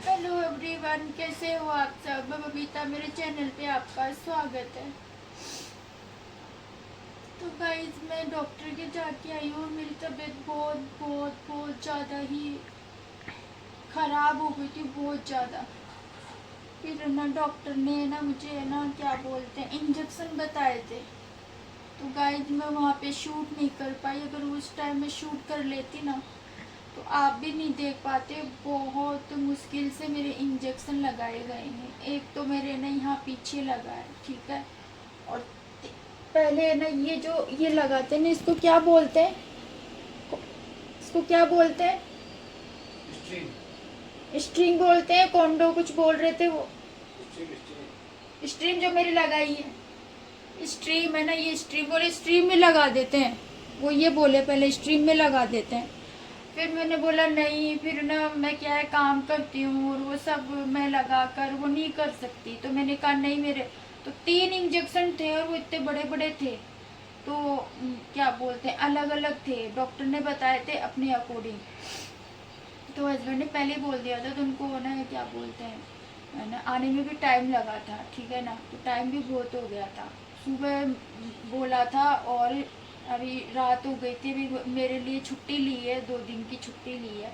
Hello everyone, कैसे हो आप सब। मैं बबीता, मेरे चैनल पे आपका स्वागत है। तो गाइज, मैं डॉक्टर के जाके आई हूँ। मेरी तबीयत बहुत बहुत बहुत ज़्यादा ही ख़राब हो गई थी, बहुत ज़्यादा। फिर ना डॉक्टर ने ना मुझे ना क्या बोलते हैं इंजेक्शन बताए थे। तो गाइज, मैं वहाँ पे शूट नहीं कर पाई। अगर उस टाइम में शूट कर लेती ना तो आप भी नहीं देख पाते। बहुत मुश्किल से मेरे इंजेक्शन लगाए गए हैं। एक तो मेरे ना यहाँ पीछे लगा है, ठीक है। और पहले ना ये जो ये लगाते हैं ना, इसको क्या बोलते हैं, इसको क्या बोलते हैं? स्ट्रिंग बोलते हैं, कॉन्डो कुछ बोल रहे थे वो। स्ट्रीम जो मेरी लगाई है, स्ट्रीम है ना, ये स्ट्रीम बोले, स्ट्रीम में लगा देते हैं। वो ये बोले पहले स्ट्रीम में लगा देते हैं। फिर मैंने बोला नहीं, फिर ना मैं क्या है काम करती हूँ और वो सब मैं लगा कर वो नहीं कर सकती। तो मैंने कहा नहीं, मेरे तो 3 इंजेक्शन थे और वो इतने बड़े बड़े थे। तो क्या बोलते हैं, अलग अलग थे, डॉक्टर ने बताए थे अपने अकॉर्डिंग। तो हस्बैंड ने पहले ही बोल दिया था, तो उनको ना क्या बोलते हैं है ना, आने में भी टाइम लगा था, ठीक है ना। तो टाइम भी बहुत हो गया था। सुबह बोला था और अभी रात हो गई थी। अभी मेरे लिए छुट्टी ली है, 2 दिन की छुट्टी ली है,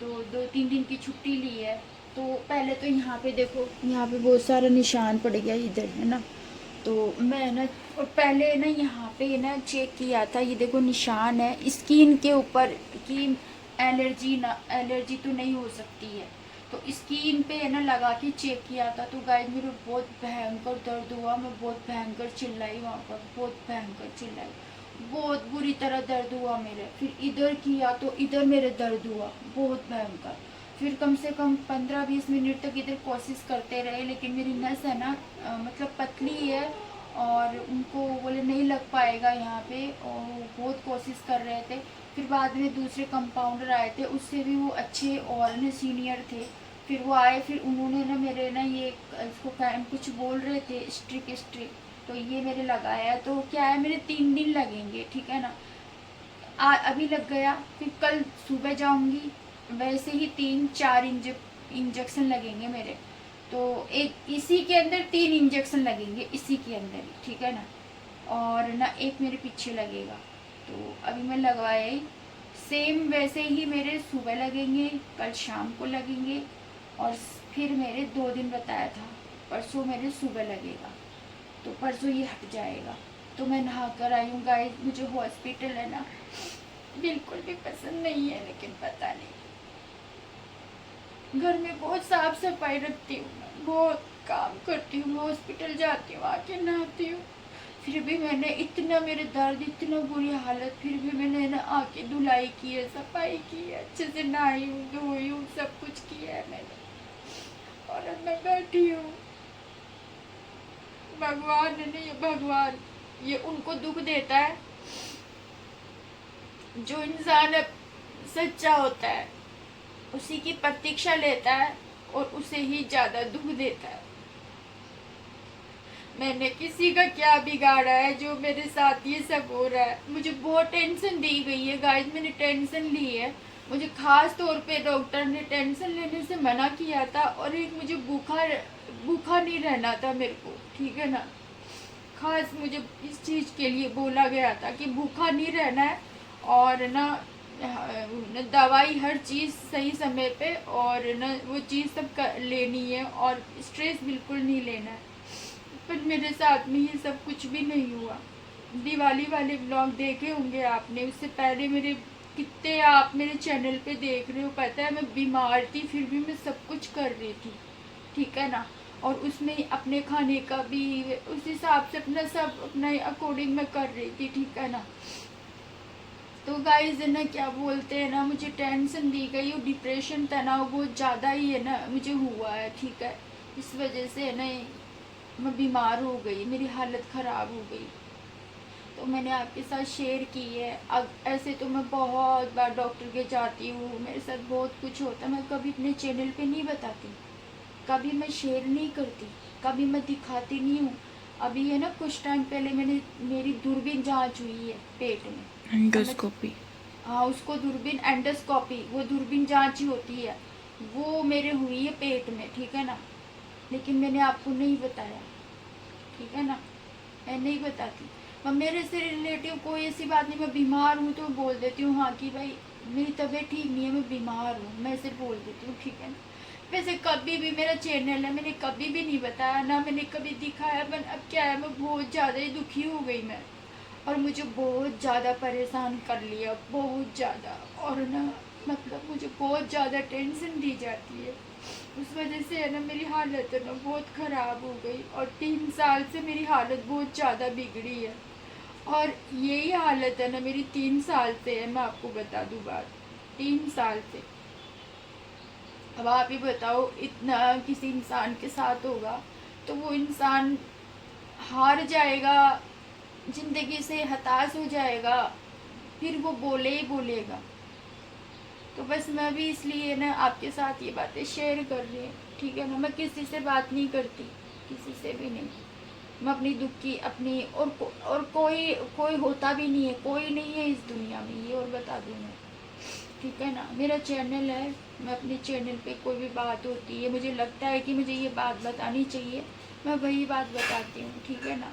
2-3 दिन की छुट्टी ली है। तो पहले तो यहाँ पे देखो, यहाँ पे बहुत सारा निशान पड़ गया इधर, है ना। तो मैं ना, और पहले ना यहाँ पे ना चेक किया था, ये देखो निशान है स्किन के ऊपर कि एलर्जी ना, एलर्जी तो नहीं हो सकती है। तो स्किन पे है ना लगा के चेक किया था। तो गाइस, मेरे बहुत भयंकर दर्द हुआ। मैं बहुत भयंकर चिल्लाई वहाँ पर, बहुत भयंकर चिल्लाई, बहुत बुरी तरह दर्द हुआ मेरे। फिर इधर किया तो इधर मेरे दर्द हुआ बहुत भयंकर। फिर कम से कम 15-20 मिनट तक इधर कोशिश करते रहे, लेकिन मेरी नस है ना मतलब पतली है और उनको बोले नहीं लग पाएगा यहाँ पे, और वो बहुत कोशिश कर रहे थे। फिर बाद में दूसरे कंपाउंडर आए थे, उससे भी वो अच्छे और ना सीनियर थे। फिर वो आए, फिर उन्होंने ना मेरे ना ये इसको कुछ बोल रहे थे स्ट्रिक स्ट्रिक। तो ये मेरे लगाया। तो क्या है, मेरे 3 दिन लगेंगे, ठीक है ना। अभी लग गया, फिर कल सुबह जाऊंगी। वैसे ही 3-4 इंजेक्शन लगेंगे मेरे। तो एक इसी के अंदर 3 इंजेक्शन लगेंगे, इसी के अंदर ही, ठीक है ना। और ना एक मेरे पीछे लगेगा। तो अभी मैं लगवाया ही। सेम वैसे ही मेरे सुबह लगेंगे, कल शाम को लगेंगे, और फिर मेरे 2 दिन बताया था, परसों मेरे सुबह लगेगा। तो परसों ये हट जाएगा। तो मैं नहा कर आई हूँ गाइस। मुझे हॉस्पिटल है ना बिल्कुल भी पसंद नहीं है, लेकिन पता नहीं, घर में बहुत साफ सफाई रखती हूँ, बहुत काम करती हूँ, हॉस्पिटल जाती हूँ, आके नहाती हूँ। फिर भी मैंने इतना, मेरे दर्द इतना बुरी हालत, फिर भी मैंने ना आके धुलाई की है, सफाई की है, अच्छे से नहाई हूँ, धोई हूँ, सब कुछ किया है मैंने। और अब मैं बैठी हूँ। भगवान है ना, ये भगवान, ये उनको दुख देता है जो इंसान अब सच्चा होता है, उसी की प्रतीक्षा लेता है और उसे ही ज्यादा दुख देता है। मैंने किसी का क्या बिगाड़ा है जो मेरे साथ ये सब हो रहा है। मुझे बहुत टेंशन दी गई है गाइस, मैंने टेंशन ली है। मुझे खास तौर पे डॉक्टर ने टेंशन लेने से मना किया था, और एक मुझे भूखा भूखा नहीं रहना था मेरे को, ठीक है ना। खास मुझे इस चीज़ के लिए बोला गया था कि भूखा नहीं रहना है, और ना दवाई हर चीज़ सही समय पे, और न वो चीज़ सब लेनी है, और स्ट्रेस बिल्कुल नहीं लेना है। पर मेरे साथ में ये सब कुछ भी नहीं हुआ। दिवाली वाले ब्लॉग देखे होंगे आपने, उससे पहले मेरे कितने आप मेरे चैनल पे देख रहे हो। पता है मैं बीमार थी, फिर भी मैं सब कुछ कर रही थी, ठीक है ना। और उसमें अपने खाने का भी उस हिसाब से अपना सब अपना अकॉर्डिंग मैं कर रही थी, ठीक है ना। तो गाइस है ना, क्या बोलते हैं ना, मुझे टेंशन दी गई और डिप्रेशन, तनाव बहुत ज़्यादा ही है ना मुझे हुआ है, ठीक है। इस वजह से है ना मैं बीमार हो गई, मेरी हालत ख़राब हो गई। तो मैंने आपके साथ शेयर की है। अब ऐसे तो मैं बहुत बार डॉक्टर के जाती हूँ, मेरे साथ बहुत कुछ होता है, मैं कभी अपने चैनल पे नहीं बताती, कभी मैं शेयर नहीं करती, कभी मैं दिखाती नहीं हूँ। अभी है ना कुछ टाइम पहले मैंने, मेरी दूरबीन जांच हुई है पेट में, एंडोस्कोपी। हाँ उसको दूरबीन एंडोस्कोपी, वो दूरबीन जांच ही होती है। वो मेरे हुई है पेट में, ठीक है ना, लेकिन मैंने आपको नहीं बताया, ठीक है ना, मैं नहीं बताती। और मेरे से रिलेटिव कोई ऐसी बात नहीं, मैं बीमार हूँ तो बोल देती हूँ हाँ कि भाई मेरी तबीयत ठीक नहीं है, मैं बीमार हूँ, मैं सिर्फ बोल देती हूँ, ठीक है ना। वैसे कभी भी मेरा चैनल है, मैंने कभी भी नहीं बताया, ना मैंने कभी दिखाया। पर अब क्या है, मैं बहुत ज़्यादा ही दुखी हो गई मैं, और मुझे बहुत ज़्यादा परेशान कर लिया, बहुत ज़्यादा। और ना मतलब मुझे बहुत ज़्यादा टेंशन दी जाती है, उस वजह से है ना मेरी हालत है ना बहुत ख़राब हो गई, और 3 साल से मेरी हालत बहुत ज़्यादा बिगड़ी है। और यही हालत है ना मेरी 3 साल से है, मैं आपको बता दूँ बात, 3 साल से। अब आप ही बताओ, इतना किसी इंसान के साथ होगा तो वो इंसान हार जाएगा, ज़िंदगी से हताश हो जाएगा, फिर वो बोले ही बोलेगा। तो बस मैं भी इसलिए ना आपके साथ ये बातें शेयर कर रही हूँ, ठीक है ना। मैं किसी से बात नहीं करती, किसी से भी नहीं। मैं अपनी दुख की अपनी और कोई कोई होता भी नहीं है, कोई नहीं है इस दुनिया में, ये और बता दूँ मैं, ठीक है ना। मेरा चैनल है, मैं अपने चैनल पे कोई भी बात होती है, मुझे लगता है कि मुझे ये बात बतानी चाहिए, मैं वही बात बताती हूँ, ठीक है ना।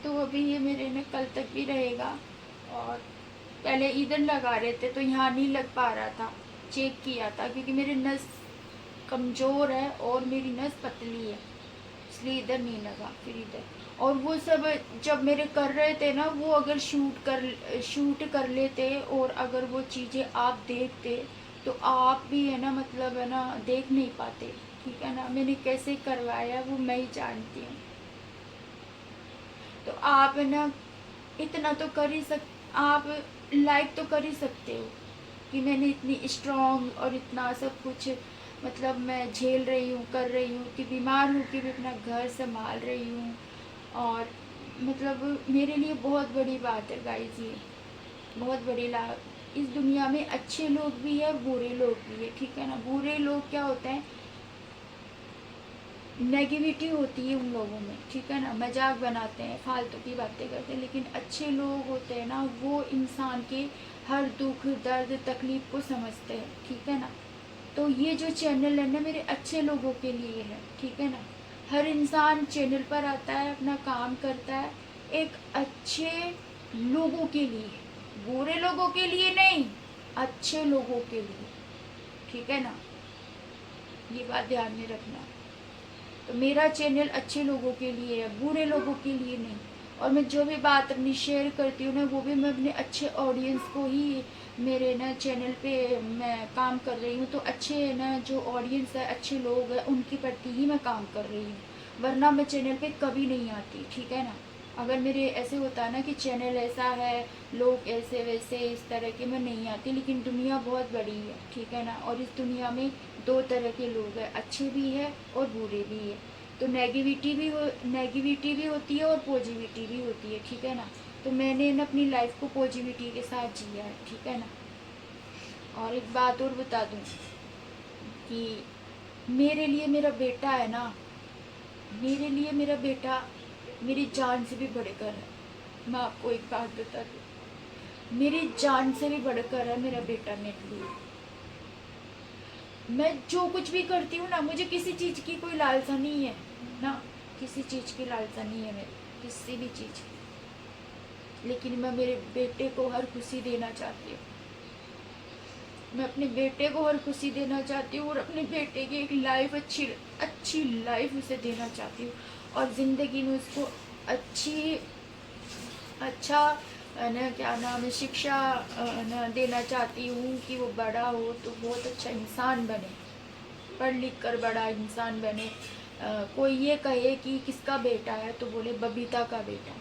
तो अभी ये मेरे में कल तक भी रहेगा। और पहले इधर लगा रहे थे तो यहाँ नहीं लग पा रहा था, चेक किया था, क्योंकि मेरी नस कमज़ोर है और मेरी नस पतली है, इसलिए इधर नहीं लगा, फिर इधर। और वो सब जब मेरे कर रहे थे ना, वो अगर शूट कर लेते और अगर वो चीज़ें आप देखते तो आप भी है ना, मतलब है ना, देख नहीं पाते, ठीक है ना। मैंने कैसे करवाया वो मैं ही जानती हूँ। तो आप है ना इतना तो कर ही आप लाइक तो कर ही सकते हो कि मैंने इतनी स्ट्रॉन्ग और इतना सब कुछ, मतलब मैं झेल रही हूँ, कर रही हूँ, कि बीमार हूँ कि भी अपना घर संभाल रही हूँ। और मतलब मेरे लिए बहुत बड़ी बात है गाइस, ये बहुत बड़ी लाभ। इस दुनिया में अच्छे लोग भी है, बुरे लोग भी है, ठीक है ना। बुरे लोग क्या होते हैं, नेगेटिविटी होती है उन लोगों में, ठीक है ना, मजाक बनाते हैं, फालतू की बातें करते हैं। लेकिन अच्छे लोग होते हैं ना, वो इंसान के हर दुख दर्द तकलीफ को समझते हैं, ठीक है ना। तो ये जो चैनल है ना मेरे अच्छे लोगों के लिए है, ठीक है ना। हर इंसान चैनल पर आता है, अपना काम करता है एक अच्छे लोगों के लिए, बुरे लोगों के लिए नहीं, अच्छे लोगों के लिए, ठीक है ना। ये बात ध्यान में रखना। तो मेरा चैनल अच्छे लोगों के लिए है, बुरे लोगों के लिए नहीं। और मैं जो भी बात अपनी शेयर करती हूँ ना, वो भी मैं अपने अच्छे ऑडियंस को ही, मेरे ना चैनल पे मैं काम कर रही हूँ, तो अच्छे ना जो ऑडियंस है, अच्छे लोग हैं, उनके प्रति ही मैं काम कर रही हूँ, वरना मैं चैनल पे कभी नहीं आती, ठीक है ना। अगर मेरे ऐसे होता है ना कि चैनल ऐसा है, लोग ऐसे वैसे इस तरह के, मैं नहीं आती। लेकिन दुनिया बहुत बड़ी है, ठीक है ना, और इस दुनिया में 2 तरह के लोग हैं, अच्छे भी है और बुरे भी है। तो नेगेटिविटी भी होती है और पॉजिटिविटी भी होती है, ठीक है ना। तो मैंने ना अपनी लाइफ को पॉजिटिविटी के साथ जिया है, ठीक है ना। और एक बात और बता दूँ कि मेरे लिए मेरा बेटा है ना, मेरे लिए मेरा बेटा मेरी जान से भी बढ़कर है। मैं आपको एक बात बता दूँ, मेरी जान से भी बढ़कर है मेरा बेटा मेरे लिए। मैं जो कुछ भी करती हूँ ना, मुझे किसी चीज़ की कोई लालसा नहीं है ना, किसी चीज़ की लालसा नहीं है मेरे, किसी भी चीज़ की। लेकिन मैं मेरे बेटे को हर खुशी देना चाहती हूँ, मैं अपने बेटे को हर खुशी देना चाहती हूँ, और अपने बेटे की एक लाइफ अच्छी अच्छी लाइफ उसे देना चाहती हूँ, और ज़िंदगी में उसको अच्छी अच्छा ना, क्या नाम है, शिक्षा ना देना चाहती हूँ कि वो बड़ा हो तो बहुत अच्छा इंसान बने, पढ़ लिख कर बड़ा इंसान बने। कोई ये कहे कि किसका बेटा है तो बोले बबीता का बेटा।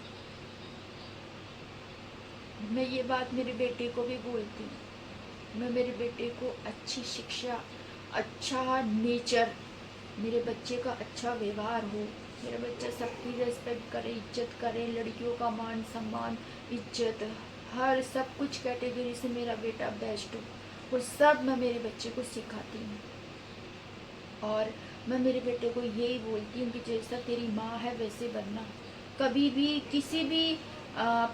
मैं ये बात मेरे बेटे को भी बोलती हूँ, मैं मेरे बेटे को अच्छी शिक्षा, अच्छा नेचर, मेरे बच्चे का अच्छा व्यवहार हो, मेरा बच्चा सबकी रेस्पेक्ट करे, इज्जत करे, लड़कियों का मान सम्मान, इज्जत, हर सब कुछ कैटेगरी से मेरा बेटा बेस्ट हो, वो सब मैं मेरे बच्चे को सिखाती हूँ। और मैं मेरे बेटे को यही बोलती हूँ कि जैसा तेरी माँ है वैसे बनना, कभी भी किसी भी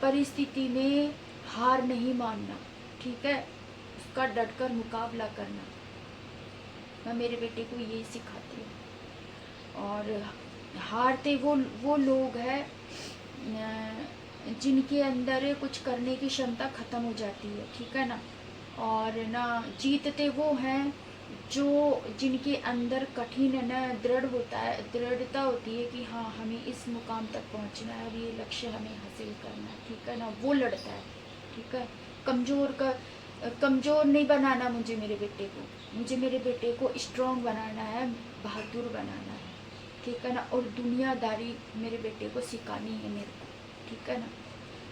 परिस्थिति में हार नहीं मानना, ठीक है, उसका डटकर मुकाबला करना। मैं मेरे बेटे को यही सिखाती हूँ। और हारते वो लोग हैं जिनके अंदर कुछ करने की क्षमता ख़त्म हो जाती है, ठीक है ना। और ना जीतते वो हैं जो जिनके अंदर कठिन है ना दृढ़ता होती है कि हाँ हमें इस मुकाम तक पहुंचना है और ये लक्ष्य हमें हासिल करना है, ठीक है ना। वो लड़ता है, ठीक है। कमज़ोर नहीं बनाना मुझे मेरे बेटे को स्ट्रॉन्ग बनाना है, बहादुर बनाना है, ठीक है ना। और दुनियादारी मेरे बेटे को सिखानी है मेरे को, ठीक है ना।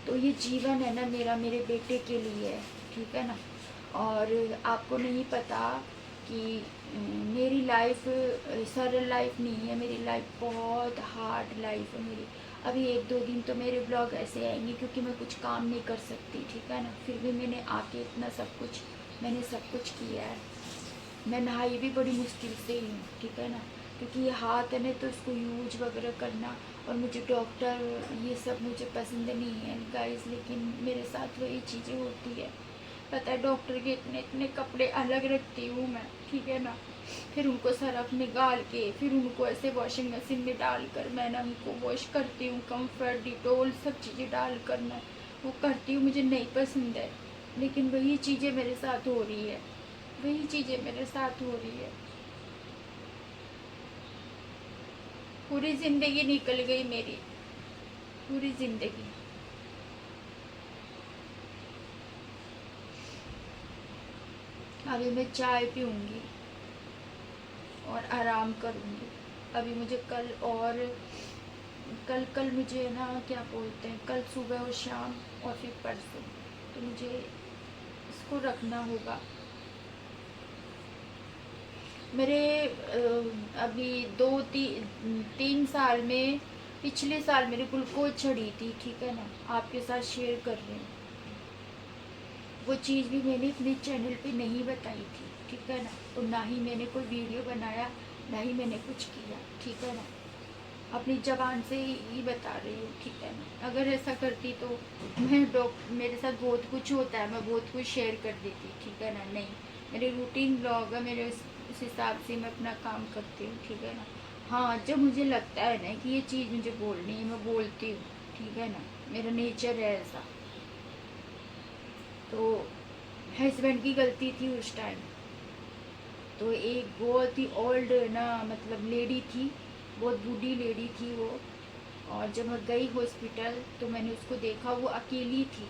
तो ये जीवन है ना मेरा मेरे बेटे के लिए है, ठीक है ना। और आपको नहीं पता कि मेरी लाइफ सरल लाइफ नहीं है, मेरी लाइफ बहुत हार्ड लाइफ है मेरी। अभी 1-2 दिन तो मेरे ब्लॉग ऐसे आएंगे क्योंकि मैं कुछ काम नहीं कर सकती, ठीक है ना। फिर भी मैंने आके इतना मैंने सब कुछ किया है। मैं नहाई भी बड़ी मुश्किल से ही हूँ, ठीक है ना, क्योंकि ये हाथ है ना तो इसको यूज वगैरह करना, और मुझे डॉक्टर ये सब मुझे पसंद नहीं है गाइस, लेकिन मेरे साथ वही चीज़ें होती है। पता है डॉक्टर के इतने इतने कपड़े अलग रखती हूँ मैं, ठीक है ना। फिर उनको सरफ में गाल के फिर उनको ऐसे वॉशिंग मशीन में डाल कर मैं ना उनको वॉश करती हूँ, कम्फर्ट डिटोल सब चीज़ें डाल कर मैं वो करती हूँ। मुझे नहीं पसंद है, लेकिन वही चीज़ें मेरे साथ हो रही है, वही चीज़ें मेरे साथ हो रही है। पूरी ज़िंदगी निकल गई मेरी, पूरी ज़िंदगी। अभी मैं चाय पीऊँगी और आराम करूँगी। अभी मुझे कल मुझे ना क्या बोलते हैं, कल सुबह और शाम और फिर परसों, तो मुझे इसको रखना होगा। मेरे अभी 2-3 साल में, पिछले साल मेरे ग्लूकोज चढ़ी थी, ठीक है ना। आपके साथ शेयर कर रही हूँ। वो चीज़ भी मैंने अपने चैनल पे नहीं बताई थी, ठीक है ना। और ना ही मैंने कोई वीडियो बनाया, ना ही मैंने कुछ किया, ठीक है ना। अपनी ज़बान से ही बता रही हूँ, ठीक है ना। अगर ऐसा करती तो मेरे साथ बहुत कुछ होता है, मैं बहुत कुछ शेयर कर देती, ठीक है ना। नहीं, मेरे रूटीन ब्लॉग है, मेरे उस हिसाब से मैं अपना काम करती हूँ, ठीक है ना। हाँ, जब मुझे लगता है ना कि ये चीज़ मुझे बोलनी है, मैं बोलती हूँ, ठीक है ना। मेरा नेचर है ऐसा। तो हस्बैंड की गलती थी उस टाइम। तो एक बहुत ही ओल्ड ना मतलब लेडी थी, बहुत बूढ़ी लेडी थी वो। और जब मैं गई हॉस्पिटल तो मैंने उसको देखा, वो अकेली थी।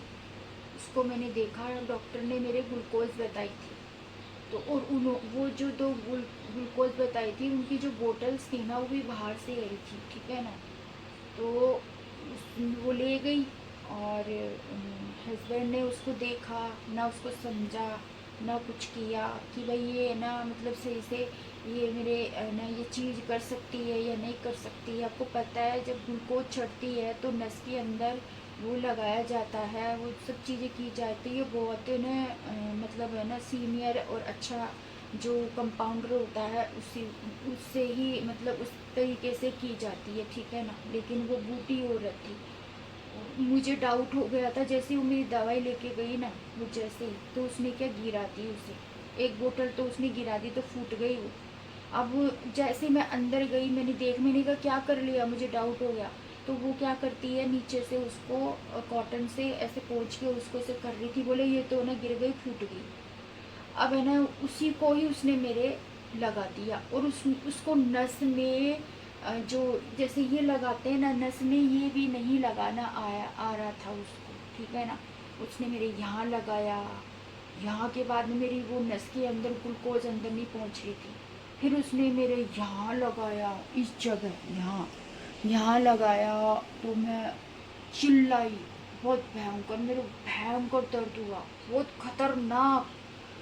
उसको मैंने देखा, डॉक्टर ने मेरे ग्लूकोज बताई थी। तो और वो जो दो ग्लूकोज बताई थी उनकी जो बोटल्स थी ना वो भी बाहर से आई थी, ठीक है ना। तो वो ले गई और हस्बैंड ने उसको देखा, ना उसको समझा, ना कुछ किया कि भाई ये ना मतलब सही से ये मेरे ना ये चीज़ कर सकती है या नहीं कर सकती है। आपको पता है जब ग्लूकोज चढ़ती है तो नस के अंदर वो लगाया जाता है, वो सब चीज़ें की जाती है। बहुत ना मतलब है ना सीनियर और अच्छा जो कंपाउंडर होता है उससे ही मतलब उस तरीके से की जाती है, ठीक है ना। लेकिन वो बूटी औरत थी, मुझे डाउट हो गया था जैसे वो मेरी दवाई लेके गई ना, वो जैसे ही तो उसने क्या गिरा दी उसे, एक बोतल तो उसने गिरा दी तो फूट गई वो। अब जैसे मैं अंदर गई मैंने कहा क्या कर लिया, मुझे डाउट हो गया। तो वो क्या करती है नीचे से उसको कॉटन से ऐसे पोंछ के उसको ऐसे कर रही थी, बोले ये तो ना गिर गई फूट गई। अब है ना उसी को ही उसने मेरे लगा दिया, और उसको नस में जो जैसे ये लगाते हैं ना नस में, ये भी नहीं लगाना आ रहा था उसको, ठीक है ना। उसने मेरे यहाँ लगाया, यहाँ के बाद में मेरी वो नस के अंदर ग्लूकोज अंदर नहीं पहुँच रही थी। फिर उसने मेरे यहाँ लगाया, इस जगह यहाँ लगाया, तो मैं चिल्लाई, बहुत भयंकर, मेरे भयंकर दर्द हुआ, बहुत खतरनाक,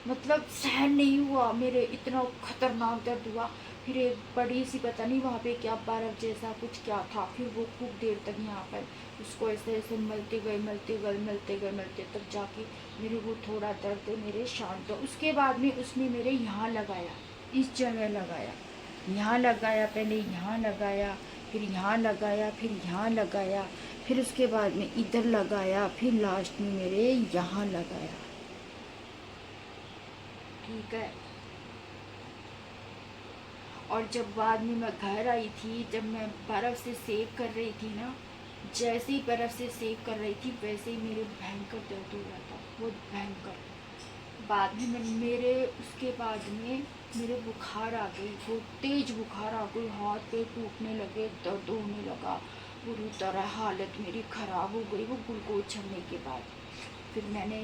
मतलब सहन नहीं हुआ मेरे, इतना खतरनाक दर्द हुआ। फिर एक बड़ी सी पता नहीं वहाँ पे क्या बर्फ जैसा कुछ क्या था, फिर वो खूब देर तक यहाँ पर उसको ऐसे ऐसे मलते तब जाके मेरे वो थोड़ा दर्द मेरे शांत हुआ। उसके बाद में उसने मेरे यहाँ लगाया, इस जगह लगाया, यहाँ लगाया, पहले यहाँ लगाया, फिर यहाँ लगाया, फिर यहाँ लगाया, फिर उसके बाद में इधर लगाया, फिर लास्ट में मेरे यहाँ लगाया, ठीक है। और जब बाद में मैं घर आई थी, जब मैं बर्फ़ से सेक कर रही थी ना, जैसे ही बर्फ़ से सेक कर रही थी वैसे ही मेरे भयंकर दर्द हो रहा था, बहुत भयंकर। बाद में मेरे उसके बाद में मेरे बुखार आ गई, बहुत तेज बुखार आ गई, हाथ पैर टूटने लगे, दर्द होने लगा, बुरी तरह हालत मेरी ख़राब हो गई वो ग्लूकोज चढ़ने के बाद। फिर मैंने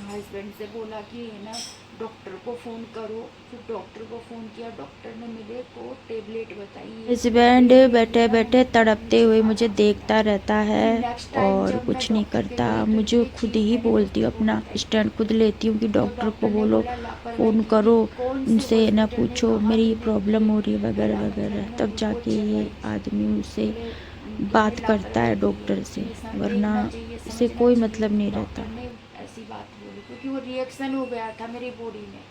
हस्बैंड से बोला कि है ना डॉक्टर को फ़ोन करो, फिर डॉक्टर को फ़ोन किया, डॉक्टर ने मेरे को टेबलेट बताई। हस्बैंड बैठे बैठे तड़पते हुए मुझे देखता रहता है नेक्स्ट टाइम और जब मैं कुछ नहीं डॉक्टर के करता। गई तो मुझे ये खुद चीज़ ही मैंने बोलती हूँ, डॉक्टर को अपना बताई। स्टैंड खुद लेती हूँ कि तो डॉक्टर को डॉक्टर ने बोलो, बोला लापरवाही फ़ोन की थी, करो, कौन से उनसे ना हॉस्पिटल में पूछो कहाँ मेरी ये तुमने प्रॉब्लम ये हो रही है है वगैरह ना मतलब वगैरह। है ना तब ग्लूकोज जाके ये चढ़वाई थी। आदमी उससे बोले तुमने बात करता लापरवाही है की है, डॉक्टर से, ये देखना वरना चाहिए, इसे समझना कोई चाहिए। मतलब नहीं रहता। डॉक्टर ने ऐसी बात बोली क्योंकि वो रिएक्शन हो गया था मेरी बॉडी में,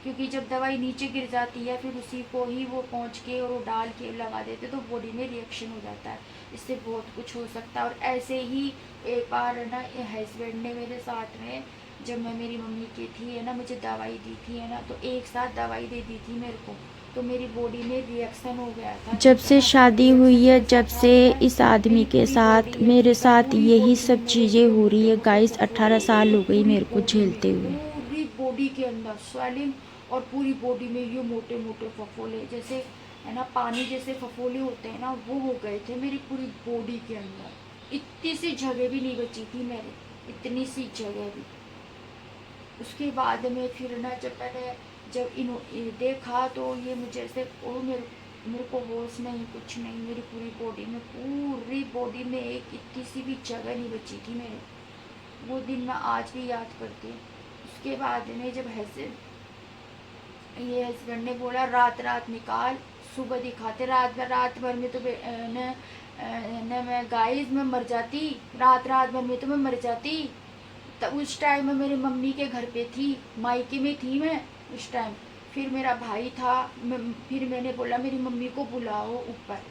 क्योंकि जब दवाई नीचे गिर जाती है फिर उसी को ही वो पहुंच के और वो डाल के लगा देते तो बॉडी में रिएक्शन हो जाता है, इससे बहुत कुछ हो सकता है। और ऐसे ही एक बार है ना हस्बैंड ने मेरे साथ में, जब मैं मेरी मम्मी की थी है ना, मुझे दवाई दी थी है ना, तो एक साथ दवाई दे दी थी मेरे को, तो मेरी बॉडी में रिएक्शन हो गया था, जब ठीक है से ना। शादी हुई रिएक्शन है, कैसा जब था से पता है, इस आदमी मेरी के पूरी बॉडी साथ, है मेरे ठीक है, साथ पूरी यही बॉडी में सब मेरे चीज़ें ये हो रही मोटे है मोटे गाइस। फफोले 18 हो गए, साल ये हो गई पूरी मेरे को बॉडी में, झेलते हुए। पूरी बॉडी के अंदर स्वेलिंग, और पूरी बॉडी में ये मोटे मोटे फफोले, जैसे है ना पानी जैसे फफोले होते हैं ना, वो हो गए थे मेरी पूरी बॉडी के अंदर। इतनी सी जगह भी नहीं बची थी मेरे, इतनी सी जगह भी। उसके बाद में फिर ना जब मैंने जब ये देखा तो ये मुझे ऐसे ओ मेरे को होश नहीं, कुछ नहीं, मेरी पूरी बॉडी में एक इतनी सी भी जगह नहीं बची थी मेरे। वो दिन मैं आज भी याद करती हूँ। उसके बाद में जब ये हस्बैंड ने बोला रात रात निकाल, सुबह दिखाते, रात भर में तो न मैं गाइस में मर जाती, रात भर में तो मैं मर जाती। तब उस टाइम में मेरी मम्मी के घर पे थी, मायके में थी मैं उस टाइम। फिर मेरा भाई था, फिर मैंने बोला मेरी मम्मी को बुलाओ ऊपर,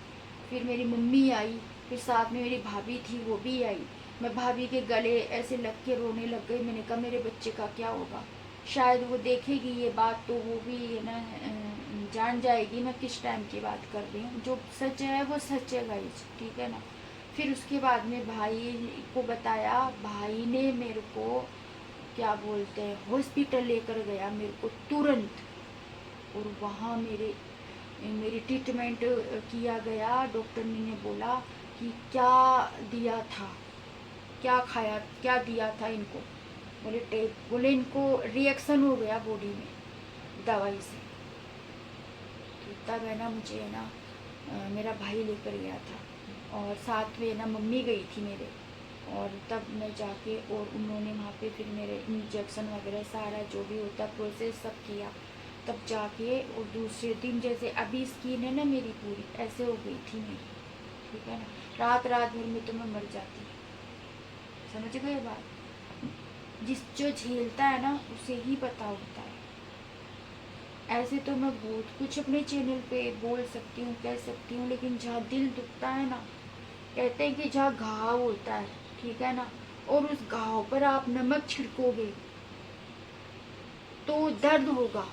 फिर मेरी मम्मी आई, फिर साथ में मेरी भाभी थी वो भी आई। मैं भाभी के गले ऐसे लग के रोने लग गई, मैंने कहा मेरे बच्चे का क्या होगा, शायद वो देखेगी ये बात तो वो भी है ना जान जाएगी मैं किस टाइम की बात कर रही हूँ। जो सच है वो सच है गाइस, ठीक है ना। फिर उसके बाद में भाई को बताया, भाई ने मेरे को क्या बोलते हैं हॉस्पिटल लेकर गया मेरे को तुरंत, और वहाँ मेरी ट्रीटमेंट किया गया। डॉक्टर ने बोला कि क्या दिया था, क्या खाया, क्या दिया था इनको, बोले इनको रिएक्शन हो गया बॉडी में दवाई से। तो तब है ना मुझे है ना मेरा भाई लेकर गया था, और साथ में ना मम्मी गई थी मेरे, और तब मैं जाके और उन्होंने वहाँ पे फिर मेरे इंजेक्शन वगैरह सारा जो भी होता प्रोसेस सब किया। तब जाके और दूसरे दिन जैसे अभी स्किन है ना मेरी पूरी ऐसे हो गई थी मेरी, ठीक है ना। रात भर में तो मैं मर जाती, समझ गए बात। जो झेलता है ना उसे ही पता होता है। ऐसे तो मैं बहुत कुछ अपने चैनल पे बोल सकती हूँ, कह सकती हूँ, लेकिन जहाँ दिल दुखता है ना, कहते हैं कि जहाँ घाव होता है, ठीक है ना, और उस घाव पर आप नमक छिड़कोगे तो दर्द होगा।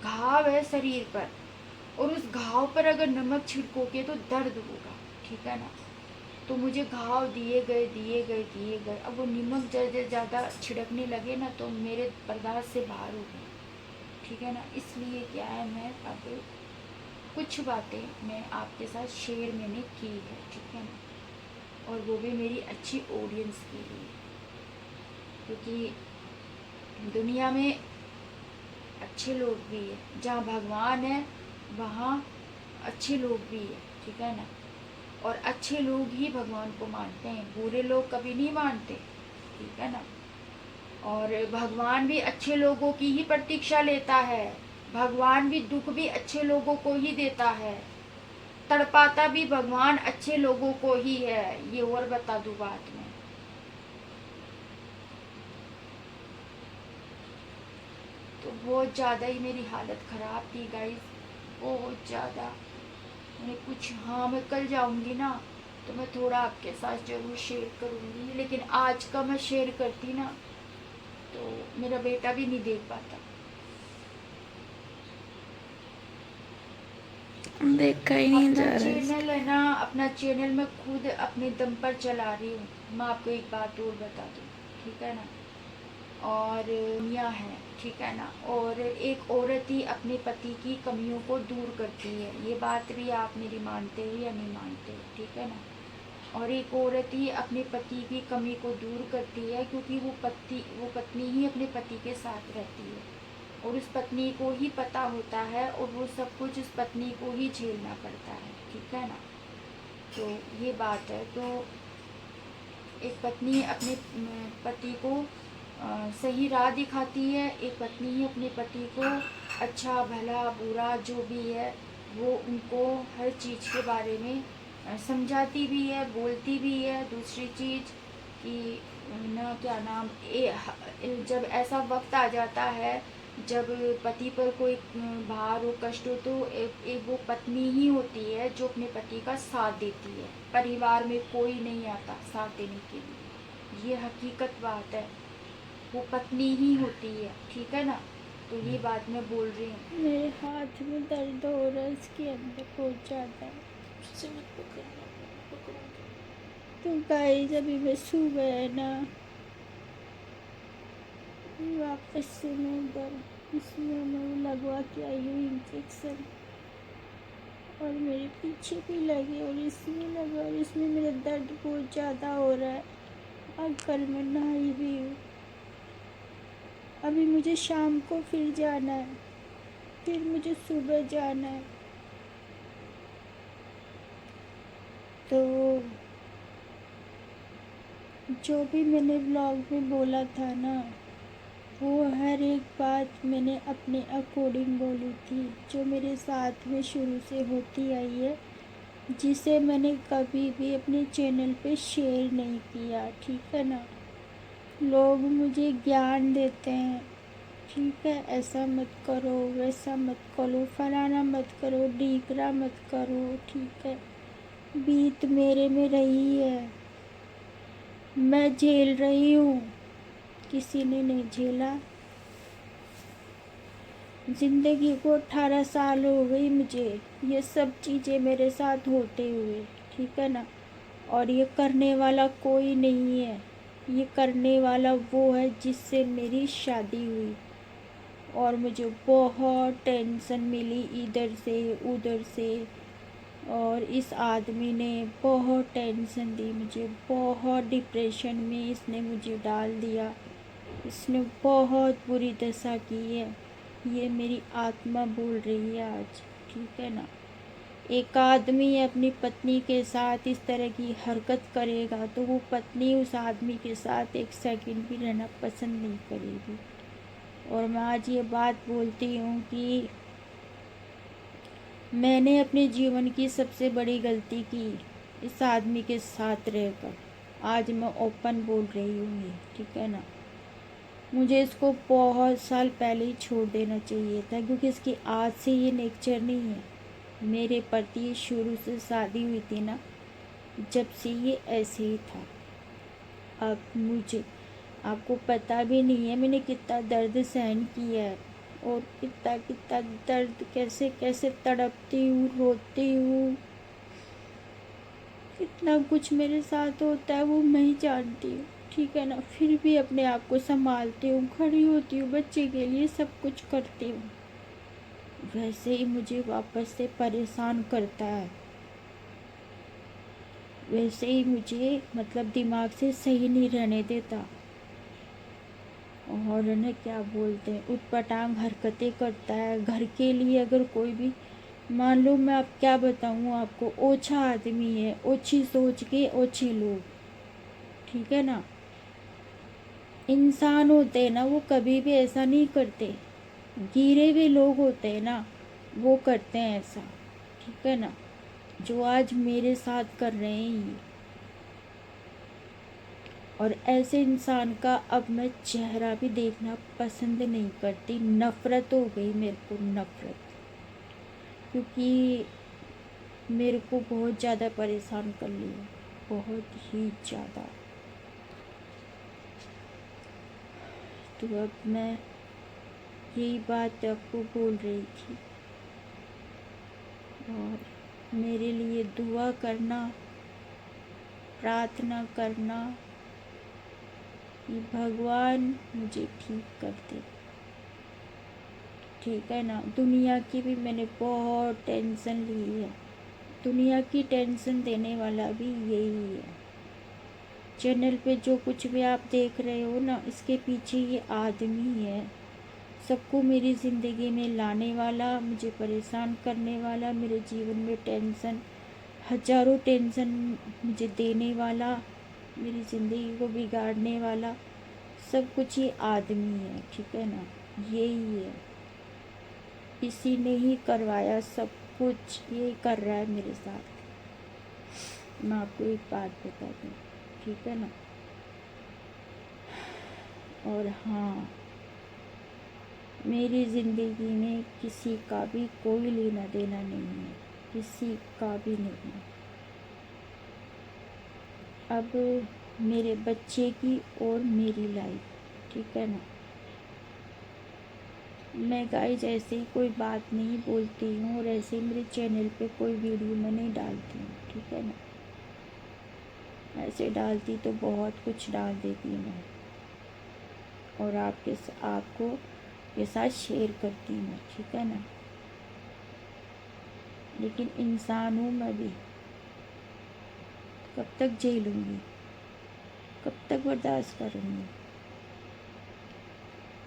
घाव है शरीर पर, और उस घाव पर अगर नमक छिड़कोगे तो दर्द होगा, ठीक है ना। तो मुझे घाव दिए गए। अब वो नमक ज़्यादा छिड़कने लगे ना तो मेरे बर्दाश्त से बाहर हो गए, ठीक है ना। इसलिए क्या है, मैं अब कुछ बातें मैं आपके साथ शेयर मैंने की है, ठीक है ना, और वो भी मेरी अच्छी ऑडियंस के लिए, क्योंकि दुनिया में अच्छे लोग भी है, जहाँ भगवान है वहाँ अच्छे लोग भी है, ठीक है ना। और अच्छे लोग ही भगवान को मानते हैं, बुरे लोग कभी नहीं मानते, ठीक है ना। और भगवान भी अच्छे लोगों की ही प्रतीक्षा लेता है, भगवान भी दुख भी अच्छे लोगों को ही देता है, तड़पाता भी भगवान अच्छे लोगों को ही है। ये और बता दूं बात में, तो बहुत ज़्यादा ही मेरी हालत ख़राब थी गाइस, बहुत ज़्यादा। मैंने कुछ, हाँ मैं कल जाऊंगी ना तो मैं थोड़ा आपके साथ ज़रूर शेयर करूंगी, लेकिन आज का मैं शेयर करती ना तो मेरा बेटा भी नहीं देख पाता। देखा ही नहीं जा अपना रहा है। चैनल है ना, अपना चैनल मैं खुद अपने दम पर चला रही हूँ। मैं आपको एक बात और बता दूँ, ठीक है ना। और दुनिया है, ठीक है ना। और एक औरत ही अपने पति की कमियों को दूर करती है, ये बात भी आप मेरी मानते हो या नहीं मानते हो, ठीक है ना। और एक औरत ही अपने पति की कमी को दूर करती है, क्योंकि वो पत्नी ही अपने पति के साथ रहती है, और उस पत्नी को ही पता होता है, और वो सब कुछ उस पत्नी को ही झेलना पड़ता है, ठीक है ना। तो ये बात है। तो एक पत्नी अपने पति को सही राह दिखाती है, एक पत्नी ही अपने पति को अच्छा भला बुरा जो भी है वो उनको हर चीज़ के बारे में समझाती भी है, बोलती भी है। दूसरी चीज़ कि ना क्या नाम जब ऐसा वक्त आ जाता है जब पति पर कोई भार हो, कष्ट हो, तो एक वो पत्नी ही होती है जो अपने पति का साथ देती है। परिवार में कोई नहीं आता साथ देने के लिए, ये हकीकत बात है। वो पत्नी ही होती है, ठीक है ना। तो ये बात मैं बोल रही हूँ। मेरे हाथ में दर्द हो रहा है, इसके अंदर बहुत ज़्यादा। उससे मत पकड़ना, पकड़ूंगी। तो गाइस अभी मैं सुबह है ना, वापस से मैं इधर इसमें मैं लगवा के आई हूँ इंजेक्शन, और मेरे पीछे भी लगे और इसमें लगा, और इसमें मेरा दर्द बहुत ज़्यादा हो रहा है। अब कल मैं नहाई भी हूँ। अभी मुझे शाम को फिर जाना है, फिर मुझे सुबह जाना है। तो जो भी मैंने व्लॉग में बोला था ना, वो हर एक बात मैंने अपने अकॉर्डिंग बोली थी, जो मेरे साथ में शुरू से होती आई है, जिसे मैंने कभी भी अपने चैनल पे शेयर नहीं किया, ठीक है ना। लोग मुझे ज्ञान देते हैं, ठीक है, ऐसा मत करो, वैसा मत करो, फलाना मत करो, ढीकरा मत करो, ठीक है। बीत मेरे में रही है, मैं झेल रही हूँ, किसी ने नहीं झेला। ज़िंदगी को 18 साल हो गई मुझे ये सब चीज़ें मेरे साथ होते हुए, ठीक है ना। और ये करने वाला कोई नहीं है, ये करने वाला वो है जिससे मेरी शादी हुई। और मुझे बहुत टेंशन मिली इधर से उधर से, और इस आदमी ने बहुत टेंशन दी मुझे, बहुत डिप्रेशन में इसने मुझे डाल दिया, इसने बहुत बुरी दशा की है। ये मेरी आत्मा बोल रही है आज, ठीक है ना। एक आदमी अपनी पत्नी के साथ इस तरह की हरकत करेगा तो वो पत्नी उस आदमी के साथ एक सेकंड भी रहना पसंद नहीं करेगी। और मैं आज ये बात बोलती हूँ कि मैंने अपने जीवन की सबसे बड़ी गलती की इस आदमी के साथ रहकर। आज मैं ओपन बोल रही हूँ ये, ठीक है ना। मुझे इसको बहुत साल पहले ही छोड़ देना चाहिए था, क्योंकि इसकी आज से ये नेचर नहीं है। मेरे प्रति शुरू से शादी हुई थी ना, जब से ये ऐसे ही था। अब मुझे आपको पता भी नहीं है मैंने कितना दर्द सहन किया है, और कितना कितना दर्द, कैसे कैसे तड़पती हूँ, रोती हूँ, कितना कुछ मेरे साथ होता है वो मैं ही जानती हूँ, ठीक है ना। फिर भी अपने आप को संभालती हूँ, खड़ी होती हूँ, बच्चे के लिए सब कुछ करती हूँ। वैसे ही मुझे वापस से परेशान करता है, वैसे ही मुझे मतलब दिमाग से सही नहीं रहने देता। और ना क्या बोलते हैं, उटपटांग हरकतें करता है। घर के लिए अगर कोई भी, मान लो मैं अब क्या बताऊँ आपको, ओछा आदमी है, ओछी सोच के ओछे लोग, ठीक है ना। इंसान होते हैं ना, वो कभी भी ऐसा नहीं करते। गिरे हुए लोग होते हैं ना, वो करते हैं ऐसा, ठीक है ना, जो आज मेरे साथ कर रहे हैं ये। और ऐसे इंसान का अब मैं चेहरा भी देखना पसंद नहीं करती। नफ़रत हो गई मेरे को, नफ़रत, क्योंकि मेरे को बहुत ज़्यादा परेशान कर लिया, बहुत ही ज़्यादा। तो अब मैं यही बात आपको बोल रही थी। और मेरे लिए दुआ करना, प्रार्थना करना कि भगवान मुझे ठीक कर दे, ठीक है ना। दुनिया की भी मैंने बहुत टेंशन ली है, दुनिया की टेंशन देने वाला भी यही है। चैनल पे जो कुछ भी आप देख रहे हो ना, इसके पीछे ये आदमी है, सबको मेरी ज़िंदगी में लाने वाला, मुझे परेशान करने वाला, मेरे जीवन में टेंशन, हजारों टेंशन मुझे देने वाला, मेरी ज़िंदगी को बिगाड़ने वाला, सब कुछ ये आदमी है, ठीक है ना। यही है, इसी ने ही करवाया सब कुछ, ये कर रहा है मेरे साथ। मैं आपको एक बात बता दूँ, ठीक है ना। और हाँ, मेरी ज़िंदगी में किसी का भी कोई लेना देना नहीं है, किसी का भी नहीं। अब मेरे बच्चे की और मेरी लाइफ, ठीक है ना। मैं गाइस ऐसे ही कोई बात नहीं बोलती हूँ और ऐसे ही मेरे चैनल पे कोई वीडियो मैं नहीं डालती हूँ, ठीक है ना। ऐसे डालती तो बहुत कुछ डाल देती मैं, और आपको के साथ शेयर करती मैं, ठीक है ना। लेकिन इंसान हूँ मैं भी, कब तक झेलूँगी, कब तक बर्दाश्त करूँगी।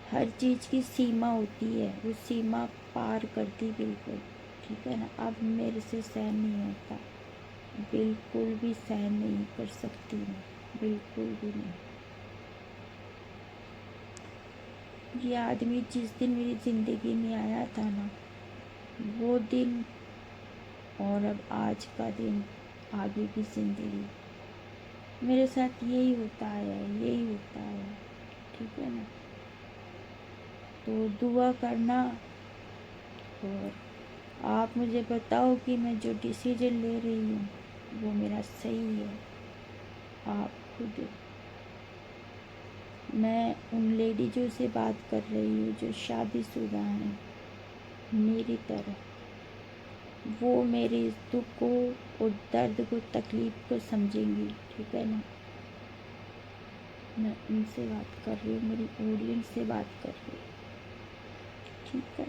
हर चीज़ की सीमा होती है, वो सीमा पार कर दी बिल्कुल, ठीक है ना। अब मेरे से सहन नहीं होता, बिल्कुल भी सहन नहीं कर सकती मैं, बिल्कुल भी नहीं। ये आदमी जिस दिन मेरी ज़िंदगी में आया था ना, वो दिन और अब आज का दिन, आगे की ज़िंदगी, मेरे साथ यही होता है, यही होता है, ठीक है ना। तो दुआ करना, और आप मुझे बताओ कि मैं जो डिसीजन ले रही हूँ वो मेरा सही है। आप खुद, मैं उन लेडीज़ों से बात कर रही हूँ जो शादीशुदा हैं मेरी तरह, वो मेरे इस दुख को और दर्द को, तकलीफ़ को समझेंगी, ठीक है ना। मैं उनसे बात कर रही हूँ, मेरी ऑडियंस से बात कर रही हूँ, ठीक है।